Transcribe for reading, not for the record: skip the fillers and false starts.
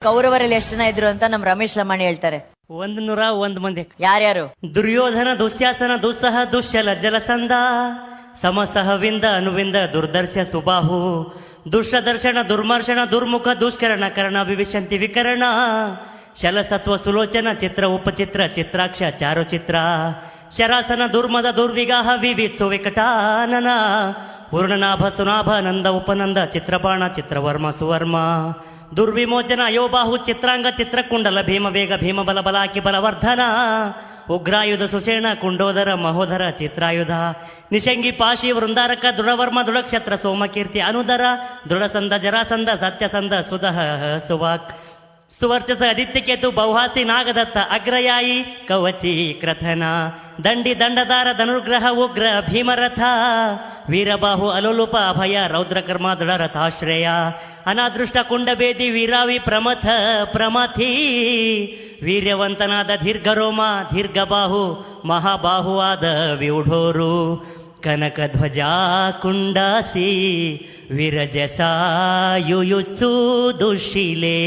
ಕೌರವರಲ್ಲಿ ಎಷ್ಟು ಜನ ಇದ್ರು ಅಂತ ನಮ್ ರಮೇಶ್ ಲಮಾಣಿ ಹೇಳ್ತಾರೆ. 101 ಮಂದಿ. ಯಾರ್ಯಾರು? ದುರ್ಯೋಧನ, ದುಶ್ಯಾಸನ, ದುಸ್ಸಹ, ದುಶ್ಯಲ, ಜಲಸಂಧ, ಸಮಸಹವಿಂದ, ಅನುವಿಂದ, ದುರ್ದರ್ಶ, ಸುಬಾಹು, ದುಷ್ಟದರ್ಶನ, ದುರ್ಮರ್ಶನ, ದುರ್ಮುಖ, ದುಷ್ಕರಣ, ಕರ್ಣ, ವಿವಿಶಂತಿ, ವಿಕರಣ, ಶಲಸತ್ವ, ಸುಲೋಚನ, ಚಿತ್ರ, ಉಪಚಿತ್ರ, ಚಿತ್ರಾಕ್ಷ, ಚಾರುಚಿತ್ರ, ಶರಾಸನ, ದುರ್ಮದ, ದುರ್ವಿಗಾಹ, ವಿವಿತ್ಸು, ವಿಕಟಾನನ, ಪೂರ್ಣನಾಭ, ಸುನಾಭ, ನಂದ, ಉಪನಂದ, ಚಿತ್ರಬಾಣ, ಚಿತ್ರವರ್ಮ, ಸುವರ್ಮ, ದುರ್ವಿಮೋಚನ, ಅಯೋಬಾಹು, ಚಿತ್ರಾಂಗ, ಚಿತ್ರಕುಂಡಲ, ಭೀಮವೇಗ, ಭೀಮಬಲ, ಬಲಾಕಿ, ಬಲವರ್ಧನ, ಉಗ್ರಾಯುಧ, ಸುಷೇಣ, ಕುಂಡೋದರ, ಮಹೋದರ, ಚಿತ್ರಾಯುಧ, ನಿಶಂಗಿ, ಪಾಶಿ, ವೃಂದಾರಕ, ದೃಢವರ್ಮ, ದೃಢಕ್ಷತ್ರ, ಸೋಮಕೀರ್ತಿ, ಅನುದರ, ದೃಢಸಂದ, ಜರಾಸಂದ, ಸತ್ಯಸಂದ, ಸುದಹ, ಸುವಾಕ್, ಸುವರ್ಚಸ, ಆದಿತ್ಯಕೇತು, ಬೌಹಾಸಿ, ನಾಗದತ್ತ, ಅಗ್ರಯಾಯಿ, ಕವಚಿ, ಕ್ರಥನ, ದಂಡಿ, ದಂಡದಾರ, ಧನುರ್ಗ್ರಹ, ಉಗ್ರ, ಭೀಮರಥ, ವೀರಬಾಹು, ಅಲೋಲುಪ, ಅಭಯ, ರೌದ್ರಕರ್ಮ, ದೃಢರಥಾಶ್ರಯ, ಅನಾದೃಷ್ಟ, ಕುಂಡಬೇದಿ, ವೀರಾವಿ, ಪ್ರಮಥ, ಪ್ರಮಥಿ, ವೀರ್ಯವಂತನಾದ ದೀರ್ಘರೋಮ, ದೀರ್ಘಬಾಹು, ಮಹಾಬಾಹುವಾದ ವ್ಯೂಢೋರು, ಕನಕಧ್ವಜ, ಕುಂಡಾಸಿ, ವಿರಜಸ, ಯುಯುತ್ಸು, ದುಶಿಲೇ.